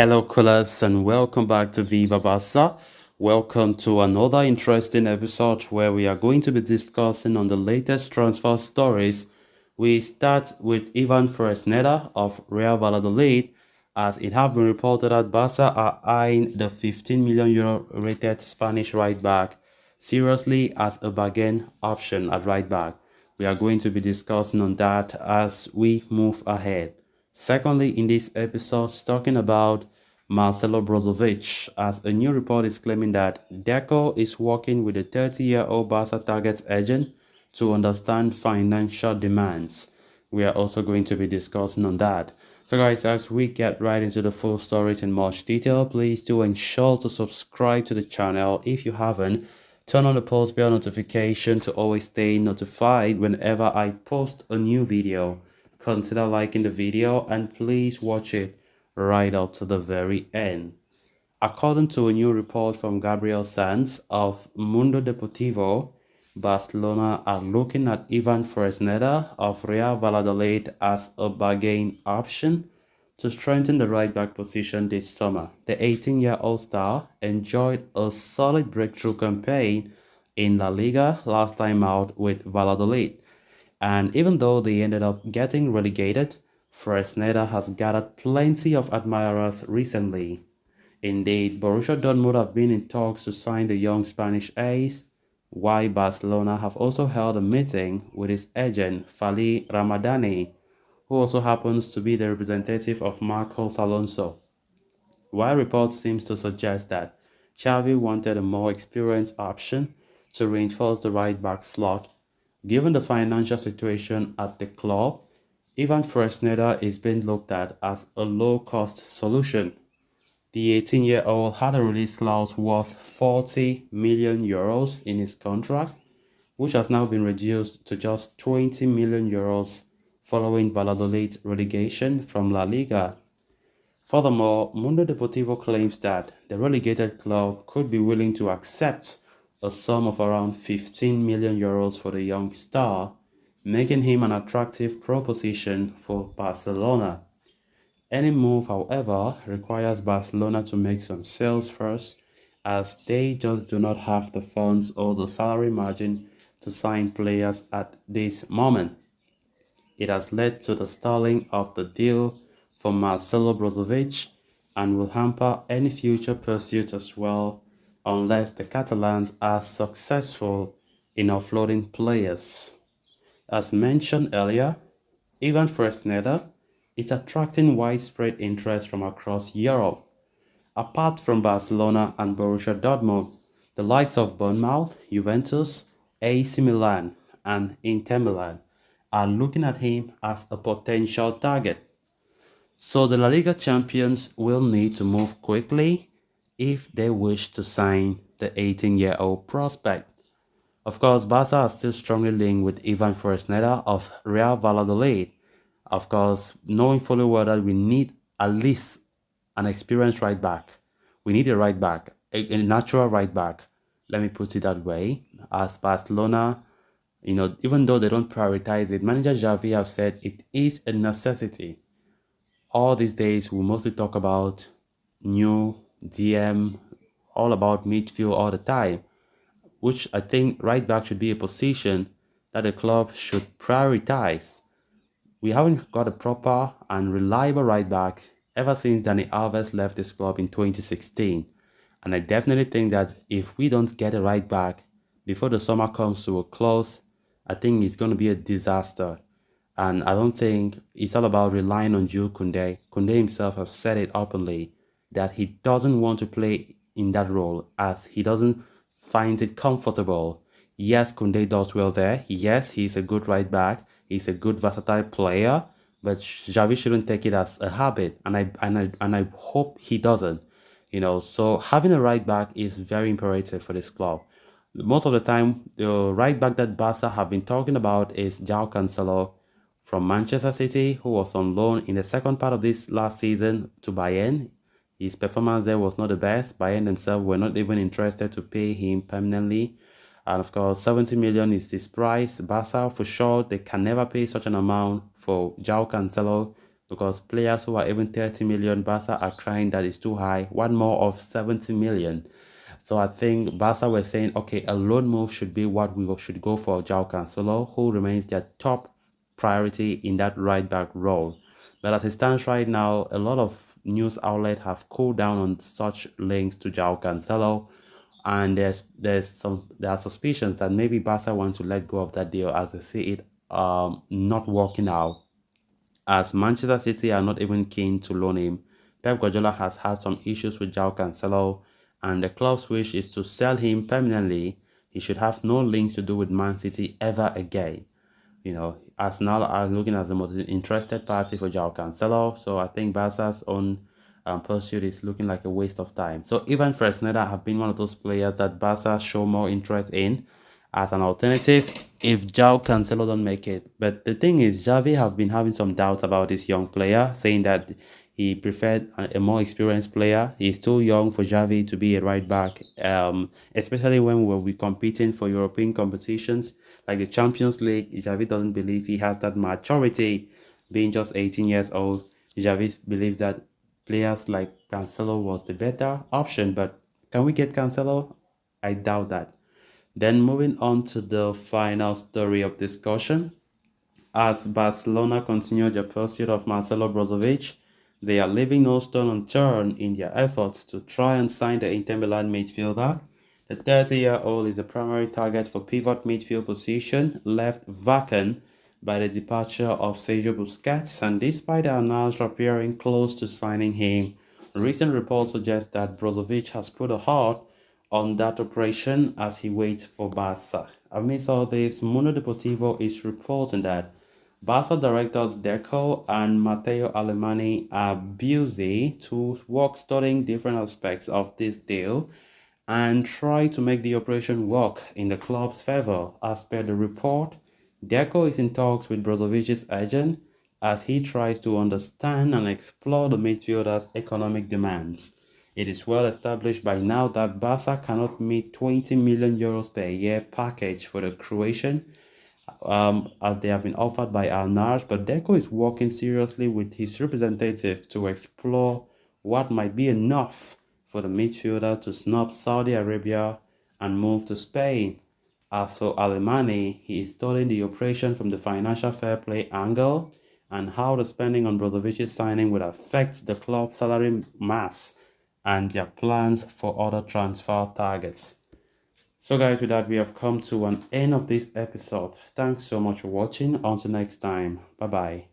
Hello, callers, and welcome back to Viva Barca. Welcome to another interesting episode where we are going to be discussing on the latest transfer stories. We start with Ivan Fresneda of Real Valladolid, as it has been reported that Barca are eyeing the 15 million euro rated Spanish right back seriously as a bargain option at right back. We are going to be discussing on that as we move ahead. Secondly, in this episode, talking about Marcelo Brozovic, as a new report is claiming that Deco is working with a 30-year-old Barca target agent to understand financial demands. We are also going to be discussing on that. So guys, as we get right into the full stories in much detail, please do ensure to subscribe to the channel if you haven't. Turn on the post bell notification to always stay notified whenever I post a new video. Consider liking the video and please watch it right up to the very end. According to a new report from Gabriel Sanz of Mundo Deportivo, Barcelona are looking at Ivan Fresneda of Real Valladolid as a bargain option to strengthen the right-back position this summer. The 18-year-old star enjoyed a solid breakthrough campaign in La Liga last time out with Valladolid. And even though they ended up getting relegated, Fresneda has gathered plenty of admirers recently. Indeed, Borussia Dortmund have been in talks to sign the young Spanish ace, while Barcelona have also held a meeting with his agent Fali Ramadani, who also happens to be the representative of Marcos Alonso. While reports seem to suggest that Xavi wanted a more experienced option to reinforce the right-back slot, given the financial situation at the club, Ivan Fresneda is being looked at as a low-cost solution. The 18-year-old had a release clause worth 40 million euros in his contract, which has now been reduced to just 20 million euros following Valladolid relegation from La Liga. Furthermore, Mundo Deportivo claims that the relegated club could be willing to accept a sum of around 15 million euros for the young star, making him an attractive proposition for Barcelona. Any move, however, requires Barcelona to make some sales first, as they just do not have the funds or the salary margin to sign players at this moment. It has led to the stalling of the deal for Marcelo Brozovic and will hamper any future pursuit as well, unless the Catalans are successful in offloading players. As mentioned earlier, Ivan Fresneda is attracting widespread interest from across Europe. Apart from Barcelona and Borussia Dortmund, the likes of Bournemouth, Juventus, AC Milan, and Inter Milan are looking at him as a potential target. So the La Liga champions will need to move quickly if they wish to sign the 18-year-old prospect. Of course, Barca are still strongly linked with Ivan Fresneda of Real Valladolid. Of course, knowing fully well that we need at least an experienced right back. We need a right back, a natural right back. Let me put it that way. As Barcelona, even though they don't prioritize it, manager Xavi have said it is a necessity. All these days, we mostly talk about new DM, all about midfield all the time, which I think right back should be a position that the club should prioritize. We haven't got a proper and reliable right back ever since Dani Alves left this club in 2016. And I definitely think that if we don't get a right back before the summer comes to a close, I think it's going to be a disaster. And I don't think it's all about relying on Jules Koundé. Koundé himself has said it openly that he doesn't want to play in that role as he doesn't find it comfortable. Yes, Koundé does well there. Yes, he's a good right back. He's a good versatile player, but Xavi shouldn't take it as a habit, and I hope he doesn't. So having a right back is very imperative for this club. Most of the time, the right back that Barca have been talking about is João Cancelo from Manchester City, who was on loan in the second part of this last season to Bayern. His performance there was not the best. Bayern themselves were not even interested to pay him permanently. And of course, 70 million is this price. Barca, for sure, they can never pay such an amount for João Cancelo. because players who are even 30 million, Barca are crying that it's too high. One more of 70 million. So I think Barca were saying, okay, a loan move should be what we should go for João Cancelo, who remains their top priority in that right back role. But as it stands right now, a lot of news outlets have cooled down on such links to João Cancelo, and there are suspicions that maybe Barca want to let go of that deal as they see it not working out, as Manchester City are not even keen to loan him. Pep Guardiola has had some issues with João Cancelo, and the club's wish is to sell him permanently. He should have no links to do with Man City ever again. Arsenal are looking as the most interested party for João Cancelo, so I think Barca's own pursuit is looking like a waste of time. So even Fresneda have been one of those players that Barca show more interest in as an alternative if João Cancelo don't make it. But the thing is, Xavi have been having some doubts about this young player, saying that he preferred a more experienced player. He's too young for Xavi to be a right back, especially when we'll be competing for European competitions like the Champions League. Xavi doesn't believe he has that maturity, being just 18 years old. Xavi believes that players like Cancelo was the better option, but can we get Cancelo? I doubt that. Then moving on to the final story of discussion. As Barcelona continue their pursuit of Marcelo Brozovic, they are leaving no stone unturned in their efforts to try and sign the Inter Milan midfielder. The 30-year-old is the primary target for pivot midfield position, left vacant by the departure of Sergio Busquets, and despite the announcement appearing close to signing him, recent reports suggest that Brozovic has put a halt on that operation as he waits for Barca. Amidst all this, Mundo Deportivo is reporting that Barca directors Deco and Matteo Alemany are busy to work studying different aspects of this deal and try to make the operation work in the club's favor. As per the report, Deco is in talks with Brozovic's agent as he tries to understand and explore the midfielder's economic demands. It is well established by now that Barca cannot meet 20 million euros per year package for the Croatian, as they have been offered by Al Nassr, but Deco is working seriously with his representative to explore what might be enough for the midfielder to snub Saudi Arabia and move to Spain. As for Alemany, he is studying the operation from the financial fair play angle and how the spending on Brozovic's signing would affect the club's salary mass and their plans for other transfer targets. So guys, with that, we have come to an end of this episode. Thanks so much for watching. Until next time. Bye bye.